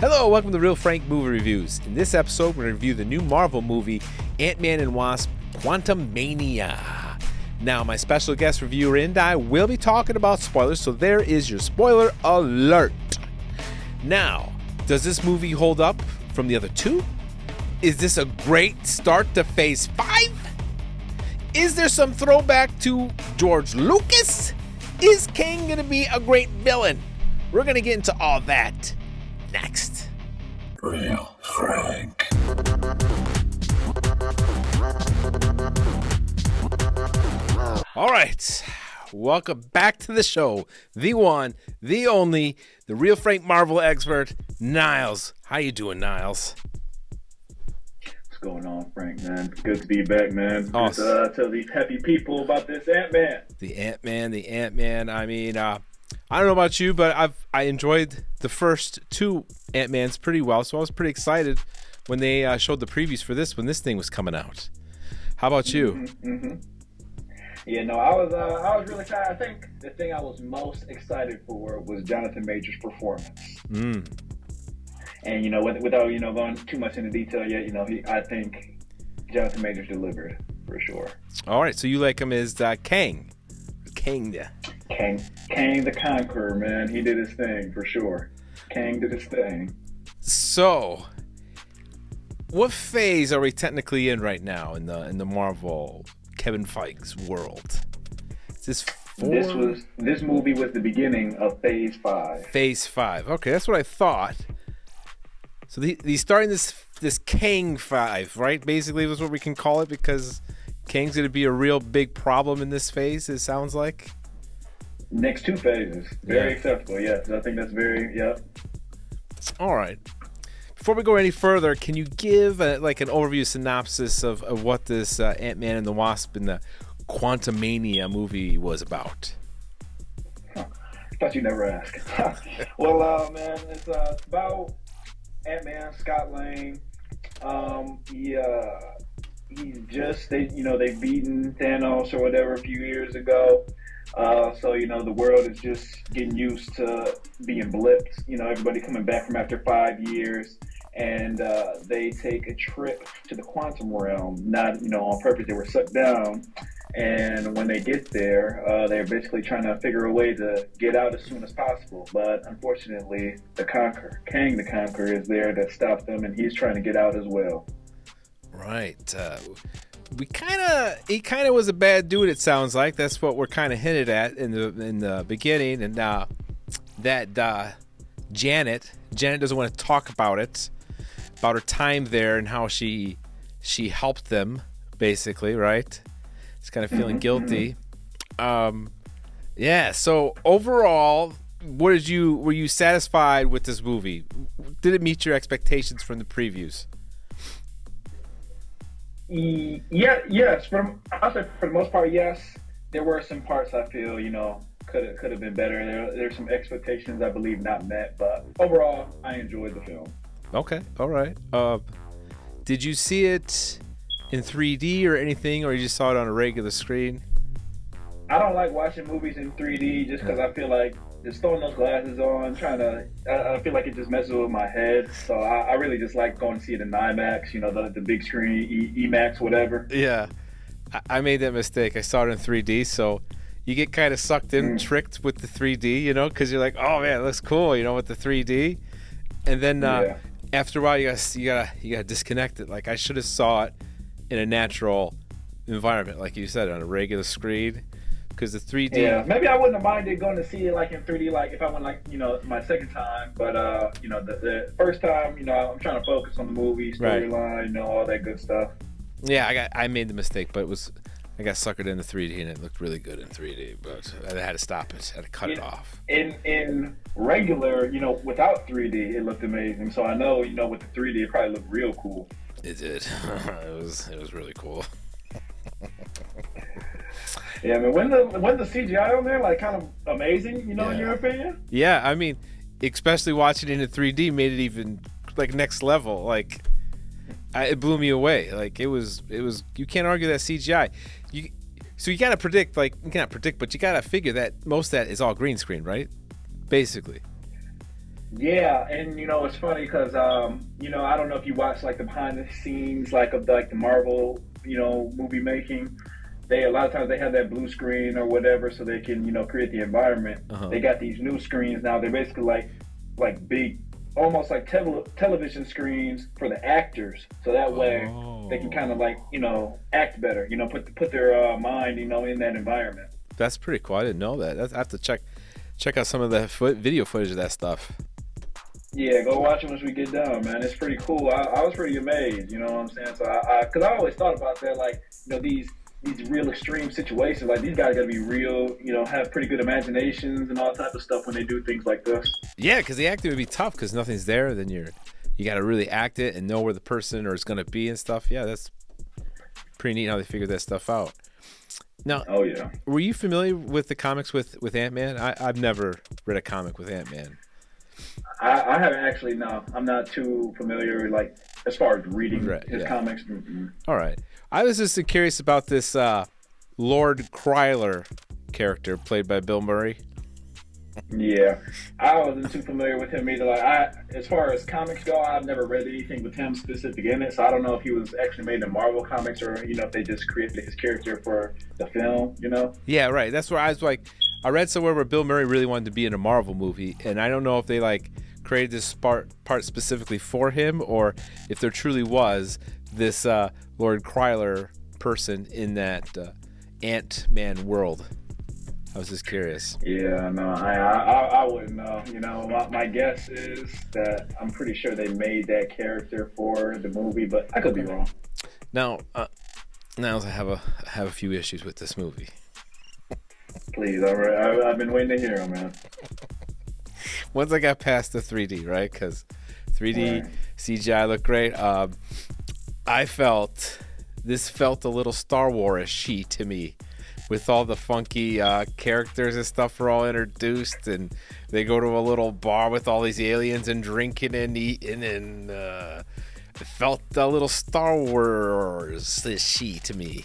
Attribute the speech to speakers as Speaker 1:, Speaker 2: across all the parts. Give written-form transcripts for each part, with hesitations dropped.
Speaker 1: Hello, welcome to Real Frank Movie Reviews. In this episode, we're going to review the new Marvel movie, Ant-Man and Wasp, Quantumania. Now, my special guest reviewer and I will be talking about spoilers, so there is your spoiler alert. Now, does this movie hold up from the other two? Is this a great start to Phase 5? Is there some throwback to George Lucas? Is Kang going to be a great villain? We're going to get into all that next.
Speaker 2: Real Frank.
Speaker 1: All right. Welcome back to the show. The one, the only, the Real Frank Marvel expert, NYLES. How you doing, NYLES?
Speaker 3: What's going on, Frank, man? Good to be back, man.
Speaker 1: Awesome.
Speaker 3: Good to tell these happy people about this Ant-Man.
Speaker 1: The Ant-Man. I mean, I don't know about you, but I enjoyed the first two Ant-Mans pretty well, so I was pretty excited when they showed the previews for this when this thing was coming out. How about you?
Speaker 3: Yeah, no, I was really excited. I think the thing I was most excited for was Jonathan Majors' performance. And without going too much into detail yet, I think Jonathan Majors delivered for sure.
Speaker 1: All right, so you like him as Kang. Kang
Speaker 3: the Conqueror, man. He did his thing for sure. Kang did his thing. So,
Speaker 1: what phase are we technically in right now in the Marvel Kevin Feige's world? Is this 4?
Speaker 3: This movie was the beginning of Phase 5.
Speaker 1: Phase 5. Okay, that's what I thought. So he's starting this Kang 5, right? Basically, was what we can call it, because Kang's going to be a real big problem in this phase, it sounds like.
Speaker 3: Next 2 phases. Very acceptable, yes. I think that's All
Speaker 1: right. Before we go any further, can you give an overview synopsis of what this Ant-Man and the Wasp and the Quantumania movie was about?
Speaker 3: Thought you'd never ask. Well, man, it's about Ant-Man, Scott Lang. He's just they've beaten Thanos or whatever a few years ago. So the world is just getting used to being blipped. Everybody coming back from after 5 years, and they take a trip to the quantum realm. Not on purpose. They were sucked down, and when they get there, they're basically trying to figure a way to get out as soon as possible. But unfortunately, Kang the Conqueror, is there to stop them, and he's trying to get out as well.
Speaker 1: Right. He kind of was a bad dude. It sounds like that's what we're kind of hinted at in the beginning, and that Janet doesn't want to talk about her time there and how she helped them, basically, right? She's kind of feeling guilty. So overall, were you satisfied with this movie? Did it meet your expectations from the previews?
Speaker 3: Yes. I'll say for the most part, yes. There were some parts I feel could have been better. There's some expectations I believe not met, but overall, I enjoyed the film.
Speaker 1: Okay, all right. Did you see it in 3D or anything, or you just saw it on a regular screen?
Speaker 3: I don't like watching movies in 3D just because I feel like just throwing those glasses on, I feel like it just messes with my head. So I really just like going to see it in IMAX, the big screen, EMAX, whatever. Yeah,
Speaker 1: I made that mistake. I saw it in 3D, so you get kind of sucked in, tricked with the 3D, because you're like, oh man, it looks cool, with the 3D. And then after a while, you gotta disconnect it. Like, I should have saw it in a natural environment, like you said, on a regular screen. Because the 3D.
Speaker 3: Yeah, maybe I wouldn't have minded going to see it in 3D, if I went my second time. But the first time, I'm trying to focus on the movie storyline, all that good stuff.
Speaker 1: Yeah, I made the mistake, but I got suckered into 3D, and it looked really good in 3D. But I had to stop it. I had to cut it off.
Speaker 3: In regular, without 3D, it looked amazing. So I know, with the 3D, it probably looked real cool.
Speaker 1: It did. It was really cool.
Speaker 3: Yeah, I mean, when the CGI on there, kind of amazing, in your opinion?
Speaker 1: Yeah, I mean, especially watching it in 3D made it even, next level. It blew me away. It was. You can't argue that CGI. So you gotta predict, you cannot predict, but you gotta figure that most of that is all green screen, right? Basically.
Speaker 3: Yeah, and it's funny because I don't know if you watch like the behind the scenes like of like the Marvel movie making. They a lot of times they have that blue screen or whatever so they can create the environment. They got these new screens now. They're basically like big, almost like television screens for the actors, so that way they can kind of like act better. Put their mind in that environment.
Speaker 1: That's pretty cool. I didn't know that. I have to check out some of the video footage of that stuff.
Speaker 3: Yeah, go watch it once we get done, man. It's pretty cool. I was pretty amazed, you know what I'm saying? So because I always thought about that, like, these real extreme situations, like these guys got to be real, have pretty good imaginations and all type of stuff when they do things like this.
Speaker 1: Yeah, because the acting would be tough because nothing's there. Then you got to really act it and know where the person or is going to be and stuff. Yeah, that's pretty neat how they figured that stuff out. Now,
Speaker 3: oh yeah,
Speaker 1: were you familiar with the comics with Ant-Man? I've never read a comic with Ant-Man.
Speaker 3: I haven't actually. No, I'm not too familiar. Like as far as reading his comics.
Speaker 1: All right, I was just curious about this Lord Kreil character played by Bill Murray.
Speaker 3: Yeah, I wasn't too familiar with him either. Like as far as comics go, I've never read anything with him specific in it, so I don't know if he was actually made in Marvel comics or if they just created his character for the film.
Speaker 1: Yeah, right. That's where I was like, I read somewhere where Bill Murray really wanted to be in a Marvel movie, and I don't know if they like created this part specifically for him or if there truly was this Lord Kreil person in that Ant-Man world. I was just curious.
Speaker 3: Yeah, no, I wouldn't know. My guess is that I'm pretty sure they made that character for the movie, but I could be wrong.
Speaker 1: Now I have a few issues with this movie.
Speaker 3: Please, I've been waiting to hear them, man.
Speaker 1: Once I got past the 3D, right? Because 3D CGI looked great. I felt a little Star Wars-y to me, with all the funky characters and stuff are all introduced, and they go to a little bar with all these aliens and drinking and eating, and it felt a little Star Wars-y to me.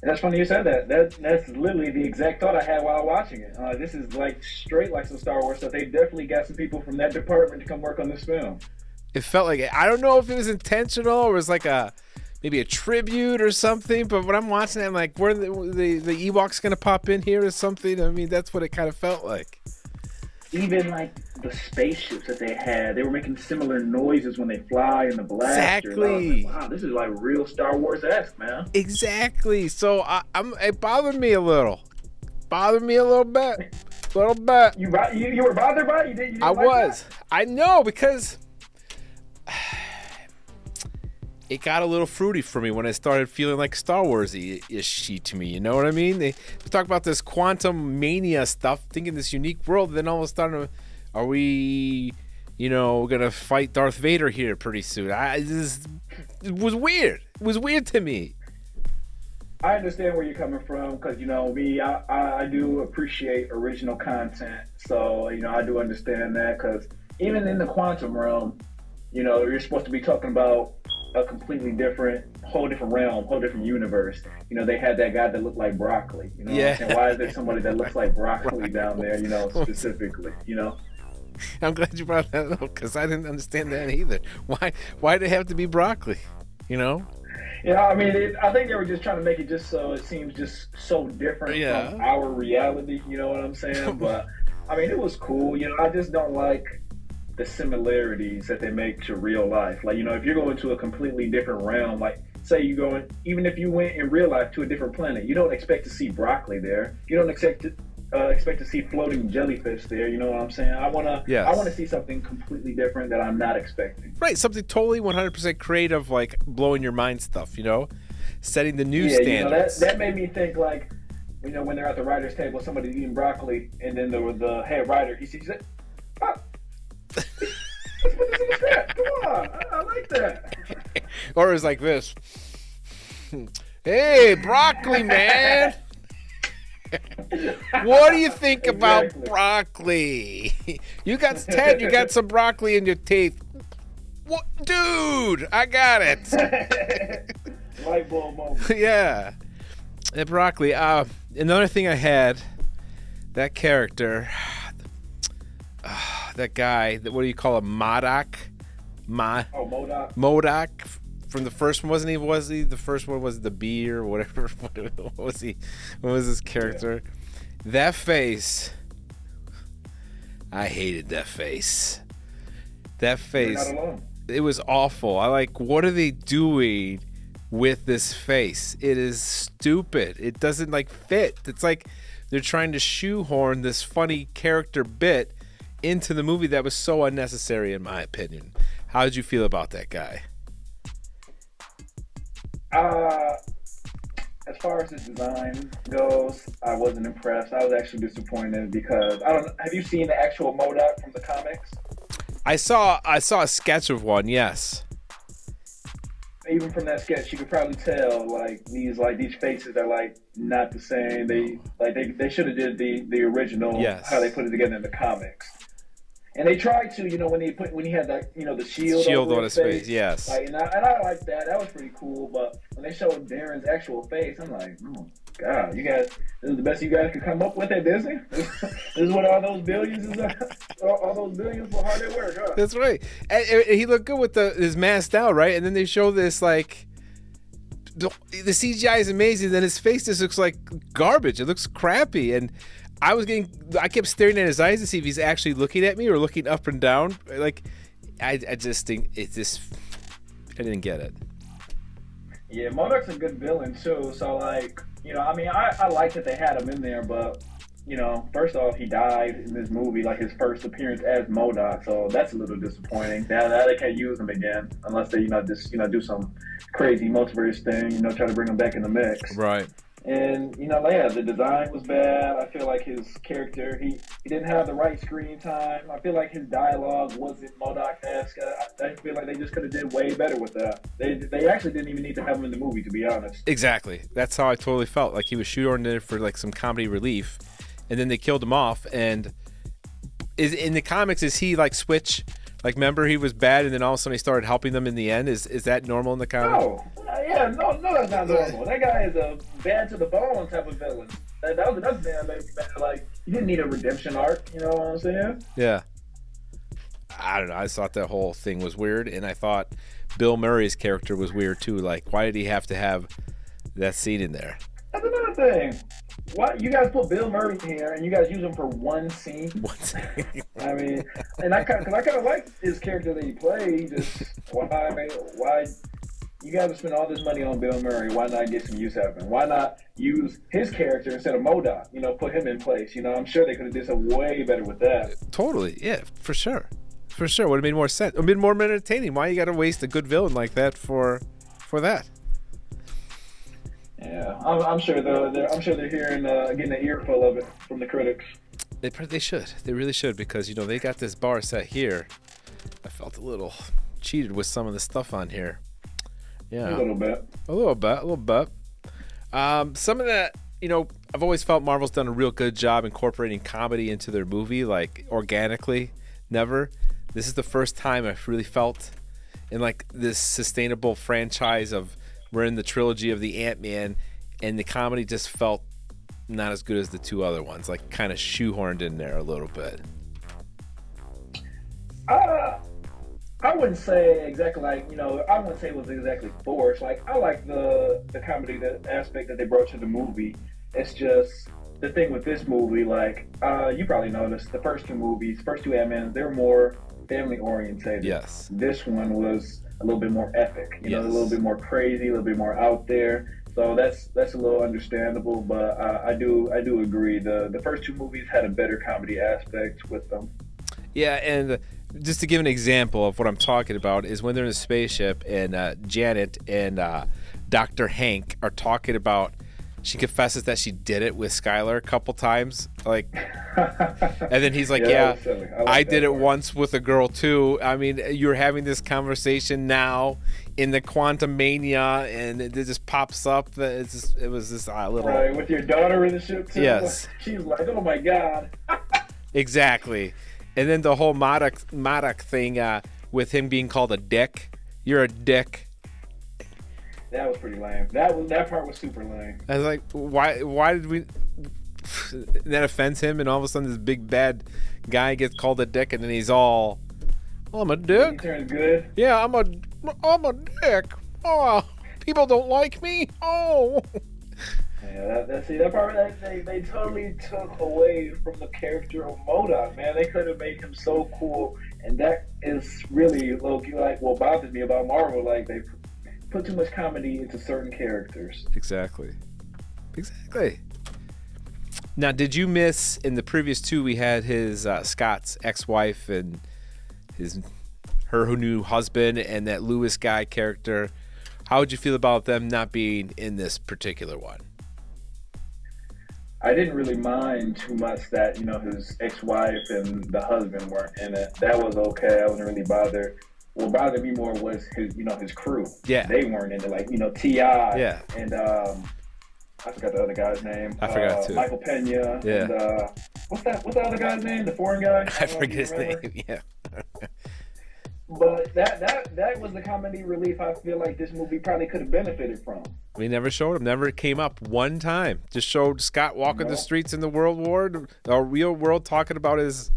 Speaker 3: That's funny you said that. That's literally the exact thought I had while watching it. This is like straight like some Star Wars stuff. They definitely got some people from that department to come work on this film.
Speaker 1: It felt like, I don't know if it was intentional or it was like maybe a tribute or something, but when I'm watching it, I'm like, where the Ewoks going to pop in here or something? I mean, that's what it kind of felt like.
Speaker 3: Even like the spaceships that they had, they were making similar noises when they fly in the blaster.
Speaker 1: Exactly.
Speaker 3: Like, wow, this is like real Star Wars-esque, man.
Speaker 1: Exactly. So it bothered me a little. Bit.
Speaker 3: You were bothered by it? You didn't
Speaker 1: I
Speaker 3: like
Speaker 1: was.
Speaker 3: That?
Speaker 1: I know, because it got a little fruity for me when I started feeling like Star Wars-ish to me. You know what I mean? They talk about this Quantumania stuff, thinking this unique world. Then all of a sudden, are we, gonna fight Darth Vader here pretty soon? It was weird. It was weird to me.
Speaker 3: I understand where you're coming from because, me, I do appreciate original content. So, I do understand that because even in the quantum realm, you're supposed to be talking about a completely whole different realm, whole different universe. They had that guy that looked like broccoli.
Speaker 1: Yeah.
Speaker 3: And why is there somebody that looks like broccoli down there, specifically,
Speaker 1: I'm glad you brought that up because I didn't understand that either. Why did it have to be broccoli,
Speaker 3: Yeah, I mean, I think they were just trying to make it just so it seems just so different from our reality, you know what I'm saying? But, I mean, it was cool. I just don't like the similarities that they make to real life. Like, if you're going to a completely different realm, like, say even if you went in real life to a different planet, you don't expect to see broccoli there. You don't expect to see floating jellyfish there. You know what I'm saying? I want to see something completely different that I'm not expecting.
Speaker 1: Right, something totally 100% creative, like blowing your mind stuff. Setting the new standards.
Speaker 3: That made me think like, when they're at the writer's table, somebody's eating broccoli, and then the head writer, he sees it. Oh, let's put this in the script. Come on, I like that.
Speaker 1: Or it's like this. Hey, broccoli man. What do you think about broccoli? You got some broccoli in your teeth. What, dude? I got it.
Speaker 3: Light bulb moment.
Speaker 1: Yeah, and broccoli. Another thing I had, that character, that guy. What do you call him? M.O.D.O.K.
Speaker 3: M.O.D.O.K.
Speaker 1: M.O.D.O.K. From the first one, wasn't he? Was he the first one? Was the bee or whatever? What was he? What was his character? Yeah. That face. I hated that face. That face.
Speaker 3: You're not alone.
Speaker 1: It was awful. What are they doing with this face? It is stupid. It doesn't fit. It's like they're trying to shoehorn this funny character bit into the movie that was so unnecessary, in my opinion. How did you feel about that guy?
Speaker 3: As far as his design goes, I wasn't impressed. I was actually disappointed because have you seen the actual M.O.D.O.K. from the comics? I saw
Speaker 1: a sketch of one, yes.
Speaker 3: Even from that sketch, you could probably tell these faces are not the same. They should have did the original,
Speaker 1: yes,
Speaker 3: how they put it together in the comics. And they tried to, when he had that, the shield over his face,
Speaker 1: yes.
Speaker 3: And I like that. That was pretty cool. But when they showed Darren's actual face, I'm like, oh God, you guys, this is the best you guys could come up with at Disney. This is what all those billions all those billions for hard at work. Huh?
Speaker 1: That's right. And he looked good with his mask down, right? And then they show this the CGI is amazing. Then his face just looks like garbage. It looks crappy. And I kept staring at his eyes to see if he's actually looking at me or looking up and down. I just think I didn't get it.
Speaker 3: Yeah, M.O.D.O.K's a good villain too. So I like that they had him in there, but first off, he died in this movie, his first appearance as M.O.D.O.K. So that's a little disappointing. Now they can't use him again unless they just do some crazy multiverse thing. Try to bring him back in the mix.
Speaker 1: Right.
Speaker 3: And, the design was bad. I feel like his character, he didn't have the right screen time. I feel like his dialogue wasn't M.O.D.O.K-esque. I feel like they just could have did way better with that. They actually didn't even need to have him in the movie, to be honest.
Speaker 1: Exactly. That's how I totally felt. He was shoehorned in for, some comedy relief. And then they killed him off. And in the comics, is he, Switch? Remember he was bad and then all of a sudden he started helping them in the end? Is that normal in the comics?
Speaker 3: No. No, that's not normal. That guy is a bad to the bone type of villain. That's bad. You didn't need a redemption arc, you know what I'm saying?
Speaker 1: Yeah. I don't know. I thought that whole thing was weird, and I thought Bill Murray's character was weird too. Why did he have to have that scene in there?
Speaker 3: That's another thing. Why you guys put Bill Murray here and you guys use him for one scene? I mean, and I kind of like his character that he played. Just why you guys have spent all this money on Bill Murray? Why not get some use out of him? Why not use his character instead of M.O.D.O.K? Put him in place. I'm sure they could have did some way better with that.
Speaker 1: Totally, yeah, for sure. Would have made more sense. It would have been more entertaining. Why you got to waste a good villain like that for that?
Speaker 3: Yeah, I'm sure they're hearing getting an earful of it from the critics.
Speaker 1: They should. They really should because they got this bar set here. I felt a little cheated with some of the stuff on here. Yeah,
Speaker 3: a little bit.
Speaker 1: Some of that, I've always felt Marvel's done a real good job incorporating comedy into their movie, organically. Never. This is the first time I've really felt in this sustainable franchise of we're in the trilogy of the Ant-Man, and the comedy just felt not as good as the two other ones, kind of shoehorned in there a little bit.
Speaker 3: I wouldn't say exactly I wouldn't say it was exactly forced. I like the comedy aspect that they brought to the movie. It's just the thing with this movie, you probably noticed the first two Ant-Mans, they're more family oriented.
Speaker 1: Yes.
Speaker 3: This one was a little bit more epic,
Speaker 1: yes,
Speaker 3: a little bit more crazy, a little bit more out there. So that's a little understandable, but I do agree. The first two movies had a better comedy aspect with them.
Speaker 1: Yeah, and just to give an example of what I'm talking about is when they're in a spaceship and Janet and Dr. Hank are talking about, she confesses that she did it with Skylar a couple times, and then he's like, yeah, I did it once with a girl too. I mean, you're having this conversation now in the Quantumania, and it just pops up. It was this little...
Speaker 3: Right, with your daughter in the ship too?
Speaker 1: Yes.
Speaker 3: She's like, oh my God.
Speaker 1: Exactly. And then the whole M.O.D.O.K thing with him being called a dick. You're a dick.
Speaker 3: That was pretty lame. That part was super lame.
Speaker 1: I was like, why did we... that offends him, and all of a sudden this big bad guy gets called a dick, and then he's all, I'm a dick.
Speaker 3: He turns good.
Speaker 1: Yeah, I'm a dick. Oh, people don't like me. Oh.
Speaker 3: Yeah, that part they totally took away from the character of M.O.D.O.K, man. They could have made him so cool, and that is really Loki. Like, what bothers me about Marvel, like they put too much comedy into certain characters.
Speaker 1: Exactly. Now, did you miss in the previous two? We had his Scott's ex-wife and her new husband, and that Lewis guy character. How would you feel about them not being in this particular one?
Speaker 3: I didn't really mind too much that, his ex-wife and the husband weren't in it. That was okay. I wasn't really bothered. What bothered me more was his crew.
Speaker 1: Yeah.
Speaker 3: They weren't in it. Like, T.I.
Speaker 1: Yeah.
Speaker 3: And I forgot the other guy's name.
Speaker 1: I forgot too.
Speaker 3: Michael Pena.
Speaker 1: Yeah.
Speaker 3: And what's the other guy's name? The foreign guy?
Speaker 1: I forget his name. Yeah.
Speaker 3: But that was the comedy relief I feel like this movie probably could have benefited from.
Speaker 1: We never showed him. Never came up one time. Just showed Scott walking the streets in the World War, the real world, talking about his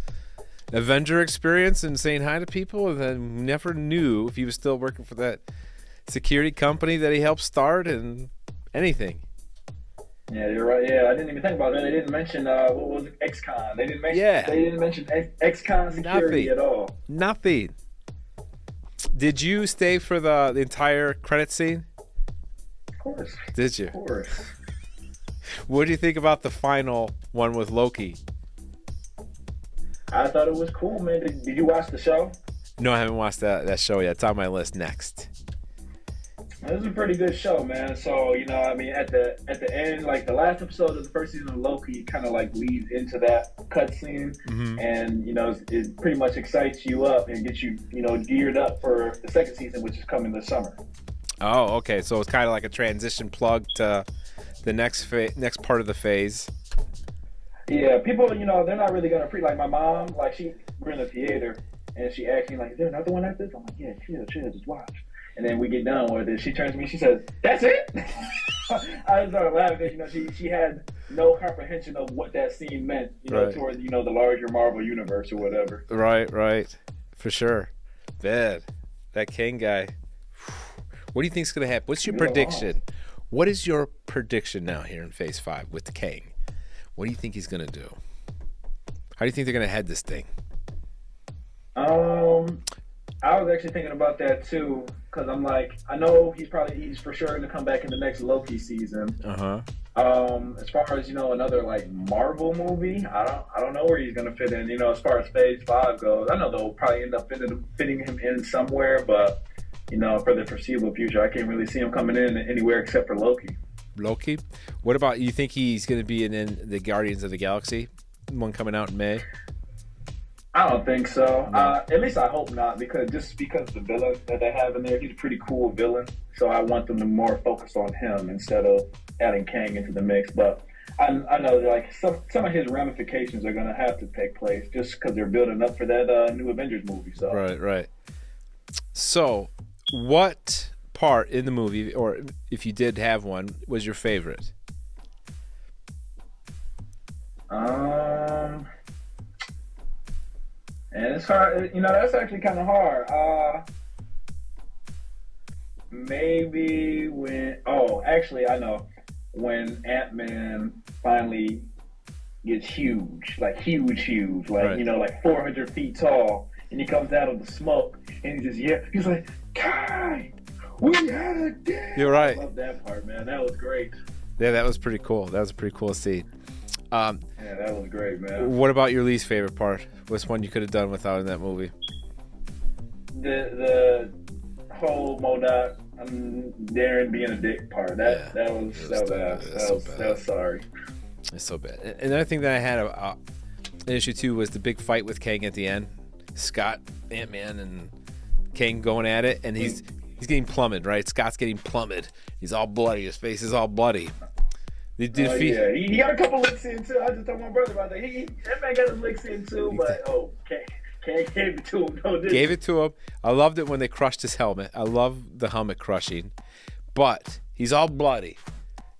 Speaker 1: Avenger experience and saying hi to people, and then never knew if he was still working for that security company that he helped start and anything.
Speaker 3: Yeah, you're right. Yeah, I didn't even think about that. They didn't mention what was it, XCOM. They didn't mention XCOM security at all.
Speaker 1: Nothing. Did you stay for the entire credit scene?
Speaker 3: Of course.
Speaker 1: Did you?
Speaker 3: Of course.
Speaker 1: What do you think about the final one with Loki?
Speaker 3: I thought it was cool, man. Did you watch the show?
Speaker 1: No, I haven't watched that show yet. It's on my list next.
Speaker 3: It was a pretty good show, man. So, at the end, like the last episode of the first season of Loki kind of like leads into that cutscene, and it pretty much excites you up and gets you, geared up for the second season, which is coming this summer.
Speaker 1: Oh, okay. So it's kind of like a transition plug to the next part of the phase.
Speaker 3: Yeah, people, they're not really gonna like my mom. Like we're in the theater, and she asked me like, "Is there another one like this?" I'm like, "Yeah, chill, just watch." And then we get done with it. She turns to me. She says, "That's it." I started laughing because she had no comprehension of what that scene meant.
Speaker 1: Right.
Speaker 3: Towards the larger Marvel universe or whatever.
Speaker 1: Right, for sure. Bad. That Kang guy. What do you think's gonna happen? What's your prediction? What is your prediction now here in Phase 5 with the Kang? What do you think he's gonna do? How do you think they're gonna head this thing?
Speaker 3: I was actually thinking about that too, because I'm like, I know he's for sure going to come back in the next Loki season. As far as another like Marvel movie, I don't know where he's going to fit in. As far as Phase 5 goes, I know they'll probably end up fitting him in somewhere, but for the foreseeable future, I can't really see him coming in anywhere except for Loki.
Speaker 1: Loki. What about you? Think he's going to be in the Guardians of the Galaxy one coming out in May?
Speaker 3: I don't think so. No. At least I hope not, because the villain that they have in there, he's a pretty cool villain. So I want them to more focus on him instead of adding Kang into the mix. But I know like some of his ramifications are going to have to take place just because they're building up for that new Avengers movie. So
Speaker 1: right. So what part in the movie, or if you did have one, was your favorite?
Speaker 3: And it's hard, that's actually kind of hard. Maybe actually, I know. When Ant-Man finally gets huge, like huge, like, like 400 feet tall, and he comes out of the smoke, and he's like, "Kai, we had a day."
Speaker 1: You're right.
Speaker 3: I love that part, man. That was great.
Speaker 1: Yeah, that was pretty cool. That was a pretty cool scene.
Speaker 3: Yeah, that was great, man.
Speaker 1: What about your least favorite part? What's one you could have done without in that movie?
Speaker 3: The whole M.O.D.O.K, Darren being a dick part. That was sorry.
Speaker 1: It's so bad. And another thing that I had an issue too was the big fight with Kang at the end. Scott, Ant-Man, and Kang going at it, and he's getting plummeted, right? Scott's getting plummeted. He's all bloody. His face is all bloody.
Speaker 3: He got a couple licks in too. I just told my brother about that. That man got his licks in too, but Kang gave it to him.
Speaker 1: Gave it to him. I loved it when they crushed his helmet. I love the helmet crushing, but he's all bloody.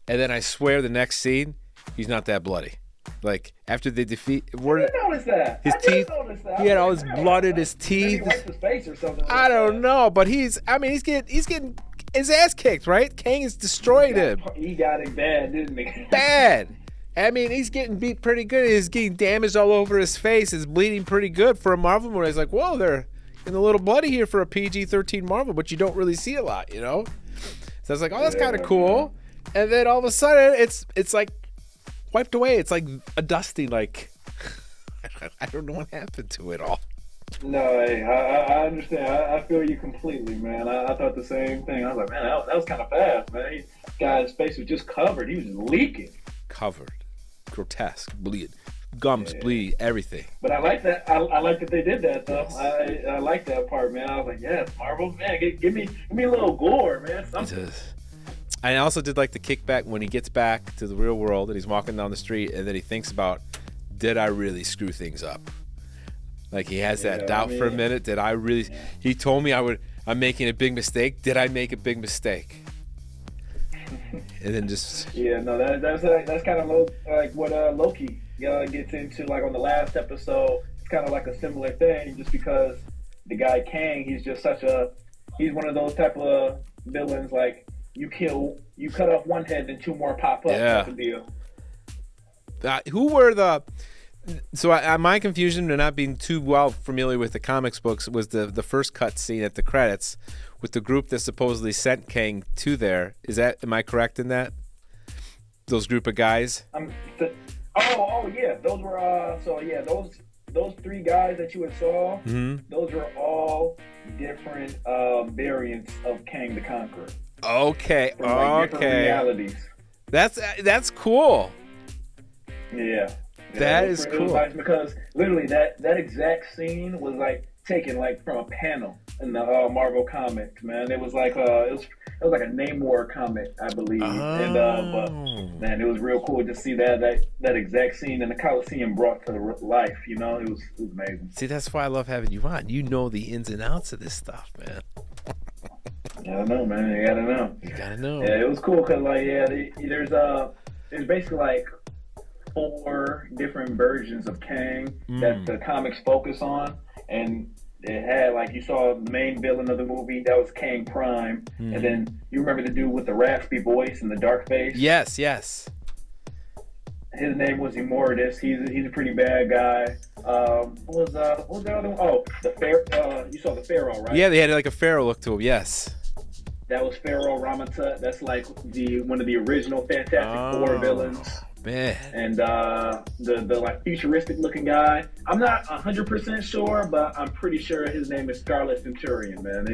Speaker 1: And then I swear the next scene, he's not that bloody. Like after they defeat,
Speaker 3: I didn't notice that.
Speaker 1: his
Speaker 3: I didn't
Speaker 1: teeth.
Speaker 3: notice that.
Speaker 1: He had all his blood in his
Speaker 3: Maybe he
Speaker 1: teeth.
Speaker 3: wiped his face or something.
Speaker 1: I don't know, but he's getting his ass kicked, right? Kang has destroyed him.
Speaker 3: He got it bad, didn't he?
Speaker 1: Bad. I mean, he's getting beat pretty good. He's getting damaged all over his face. He's bleeding pretty good for a Marvel movie. It's like, whoa, they're getting a little bloody here for a PG-13 Marvel, but you don't really see a lot, you know? So I was like, oh, that's kind of cool. And then all of a sudden, it's like wiped away. It's like a dusting, like I don't know what happened to it all.
Speaker 3: No, hey, I understand. I feel you completely, man. I thought the same thing. I was like, man, that was kind of fast, man. Guy's face was just covered. He was just leaking.
Speaker 1: Covered. Grotesque. Bleed. Gums, bleed, everything.
Speaker 3: But I like that. I like that they did that, though. Yes. I like that part, man. I was like, yes, Marvel, man, give me a little gore, man. Something.
Speaker 1: I also did like the kickback when he gets back to the real world and he's walking down the street and then he thinks about, did I really screw things up? Like he has that doubt for a minute. Did I really? He told me I'm making a big mistake. Did I make a big mistake? And then just
Speaker 3: that's kind of like what Loki gets into, like on the last episode. It's kind of like a similar thing, just because the guy Kang, he's one of those type of villains, like you cut off one head, then two more pop up.
Speaker 1: Yeah.
Speaker 3: Type of deal.
Speaker 1: Who were the? So my confusion and not being too well familiar with the comics books was the first cut scene at the credits with the group that supposedly sent Kang to there. Am I correct in that? Those group of guys?
Speaker 3: Yeah. Those were those three guys that you had saw, those were all different variants of Kang the Conqueror.
Speaker 1: Okay.
Speaker 3: From, like, different realities.
Speaker 1: That's cool.
Speaker 3: Yeah.
Speaker 1: That is cool.
Speaker 3: It was nice because literally that exact scene was like taken like from a panel in the Marvel comics, man. It was like it was like a Namor comic, I believe. And but man, it was real cool to see that exact scene in the Coliseum brought to life. You know, it was amazing.
Speaker 1: See, that's why I love having you on. You know the ins and outs of this stuff, man.
Speaker 3: I don't know, man. You gotta know.
Speaker 1: You gotta know.
Speaker 3: Yeah, it was cool because like there's basically like 4 different versions of Kang that the comics focus on, and it had, like, you saw the main villain of the movie, that was Kang Prime, and then you remember the dude with the raspy voice and the dark face?
Speaker 1: Yes.
Speaker 3: His name was M.O.D.O.K. He's a pretty bad guy. What was the other one? Oh, you saw the Pharaoh, right?
Speaker 1: Yeah, they had like a Pharaoh look to him. Yes.
Speaker 3: That was Pharaoh Ramatut. That's like one of the original Fantastic Four villains.
Speaker 1: Man.
Speaker 3: And the like futuristic looking guy, I'm not 100% sure, but I'm pretty sure his name is Scarlet Centurion, man.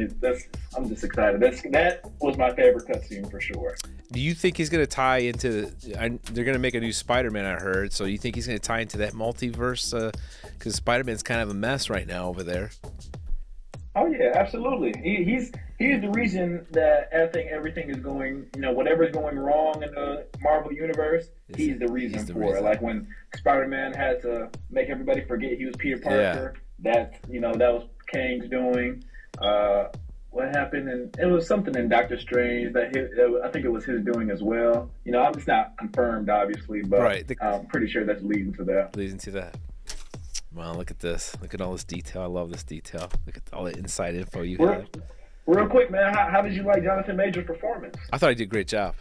Speaker 3: I'm just excited. That was my favorite cutscene for sure.
Speaker 1: Do you think he's going to tie into? They're going to make a new SpiderMan, I heard. So you think he's going to tie into that multiverse? Because SpiderMan's kind of a mess right now over there.
Speaker 3: Oh yeah, absolutely. He's the reason that everything is going, whatever's going wrong in the Marvel universe, he's the reason for it. Like when Spider-Man had to make everybody forget he was Peter Parker, that was Kang's doing. What happened? And it was something in Doctor Strange that I think it was his doing as well. It's not confirmed, obviously, but I'm pretty sure that's leading to that.
Speaker 1: Wow, look at this. Look at all this detail. I love this detail. Look at all the inside info you have.
Speaker 3: Real quick, man, how did you like Jonathan Majors' performance?
Speaker 1: I thought he did a great job.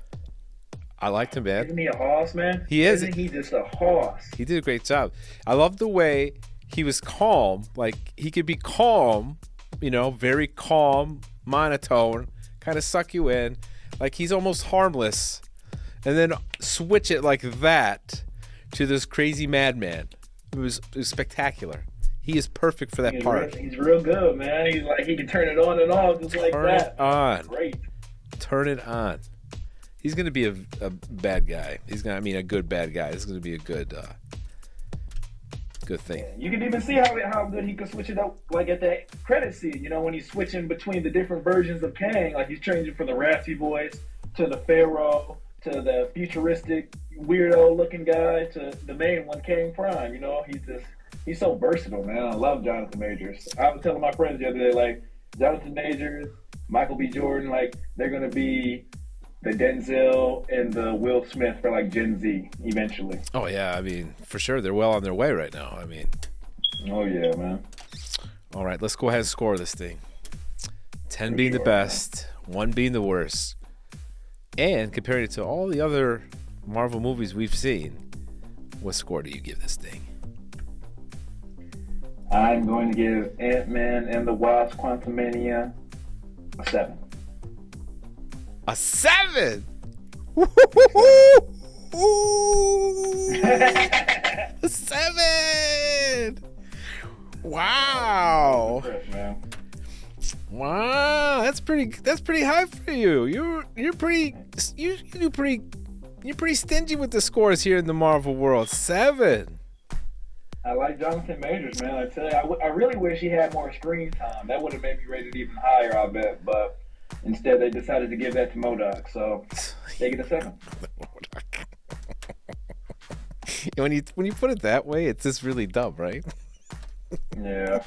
Speaker 1: I liked him, man.
Speaker 3: Isn't he a hoss, man?
Speaker 1: He is.
Speaker 3: Isn't he just a hoss?
Speaker 1: He did a great job. I love the way he was calm. Like, he could be calm, very calm, monotone, kind of suck you in. Like, he's almost harmless. And then switch it like that to this crazy madman. It was
Speaker 3: spectacular.
Speaker 1: He is perfect for that part.
Speaker 3: He's real good, man. He's like, he can turn it on and off just like that.
Speaker 1: Turn it on.
Speaker 3: Great.
Speaker 1: Turn it on. He's going to be a bad guy. A good bad guy. It's going to be a good thing.
Speaker 3: Yeah, you can even see how good he could switch it up, like at that credit scene, when he's switching between the different versions of Kang. Like, he's changing from the raspy voice to the Pharaoh to the futuristic weirdo looking guy to the main one, Kang Prime. He's so versatile, man. I love Jonathan Majors. I was telling my friends the other day, like, Jonathan Majors, Michael B. Jordan, like, they're gonna be the Denzel and the Will Smith for like Gen Z eventually.
Speaker 1: Oh yeah, I mean, for sure they're well on their way right now. I mean,
Speaker 3: oh yeah, man.
Speaker 1: All right, let's go ahead and score this thing. 10 being the best, 1 being the worst. And comparing it to all the other Marvel movies we've seen, what score do you give this thing?
Speaker 3: I'm going to give Ant-Man and the Wasp: Quantumania a 7.
Speaker 1: A 7! A 7! Wow! Wow, that's pretty high for you. You're pretty stingy with the scores here in the Marvel world. 7.
Speaker 3: I like Jonathan Majors, man. I tell you, I really wish he had more screen time. That would have made me rate it even higher, I bet. But instead, they decided to give that to M.O.D.O.K. So they get a 7.
Speaker 1: When you put it that way, it's just really dumb, right?
Speaker 3: Yeah.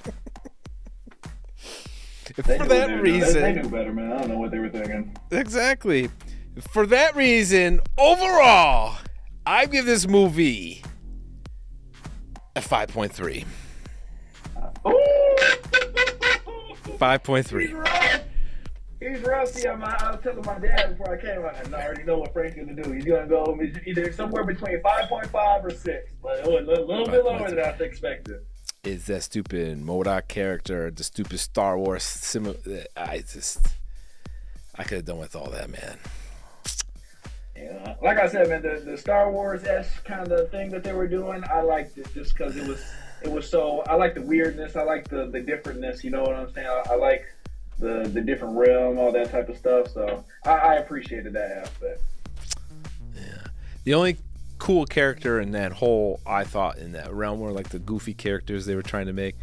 Speaker 1: For that reason,
Speaker 3: they knew better, man. I don't know what they were thinking.
Speaker 1: Exactly. For that reason, overall, I give this movie a 5.3. 5.3.
Speaker 3: He's rusty. I was telling my dad before I came out, I already know what Frank's going to do. He's going to go either somewhere between 5.5 or 6, but a little bit lower than I expected.
Speaker 1: Is that stupid M.O.D.O.K character, the stupid Star Wars I could have done with all that, man.
Speaker 3: Yeah, like I said, man, the Star Wars-esque kind of thing that they were doing, I liked it just because it was so. I like the weirdness, I like the differentness. You know what I'm saying? I like the different realm, all that type of stuff. So I appreciated that aspect.
Speaker 1: Yeah, the only cool character in that whole, I thought, in that realm were like the goofy characters they were trying to make,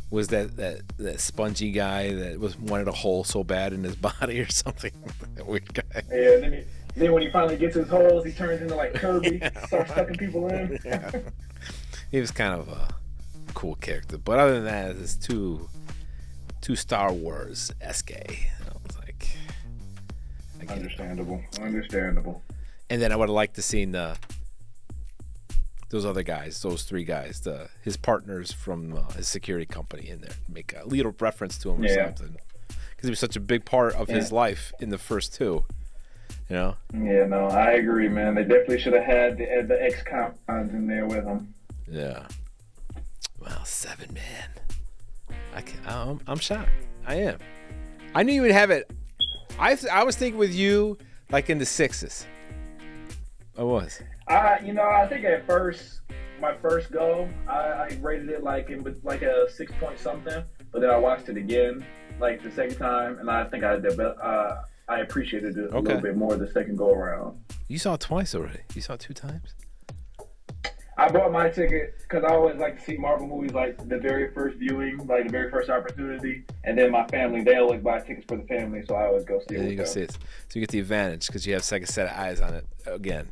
Speaker 1: was that spongy guy that wanted a hole so bad in his body or something. That weird guy.
Speaker 3: Yeah, then when he finally gets his holes, he turns into like Kirby, starts sucking people in.
Speaker 1: Yeah. He was kind of a cool character, but other than that, it's too Star Wars-esque. I was like,
Speaker 3: Understandable.
Speaker 1: And then I would have liked to seen those other guys, those 3 guys, his partners from his security company in there, make a little reference to him or something, because he was such a big part of his life in the first 2. You know? Yeah, no, I agree, man. They definitely should have had the ex-cons in there with them. Yeah. Well, 7, man. I'm shocked. I am. I knew you would have it. I was thinking with you like in the 6s. I was.
Speaker 3: I think at first, my first go, I rated it like a 6 point something, but then I watched it again like the second time, and I think I appreciated it a little bit more the second go around.
Speaker 1: You saw it twice already. You saw it 2 times.
Speaker 3: I bought my ticket because I always like to see Marvel movies like the very first viewing, like the very first opportunity, and then my family, they always buy tickets for the family, so I always go see it.
Speaker 1: Yeah, you go see it. So you get the advantage because you have second set of eyes on it again.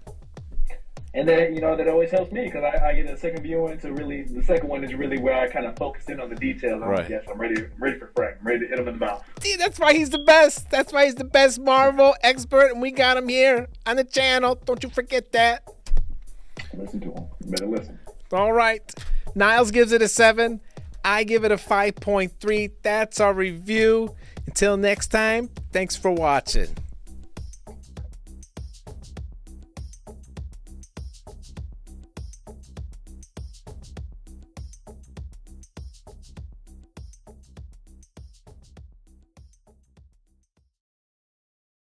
Speaker 3: And then, that always helps me because I get a second viewing to really, the second one is really where I kind of focus in on the details. I'm like, yes, I'm ready for Frank. I'm ready to hit him in the mouth.
Speaker 1: See, that's why he's the best. That's why he's the best Marvel expert, and we got him here on the channel. Don't you forget that.
Speaker 3: Listen to him. You better listen.
Speaker 1: All right. Niles gives it a 7. I give it a 5.3. That's our review. Until next time, thanks for watching.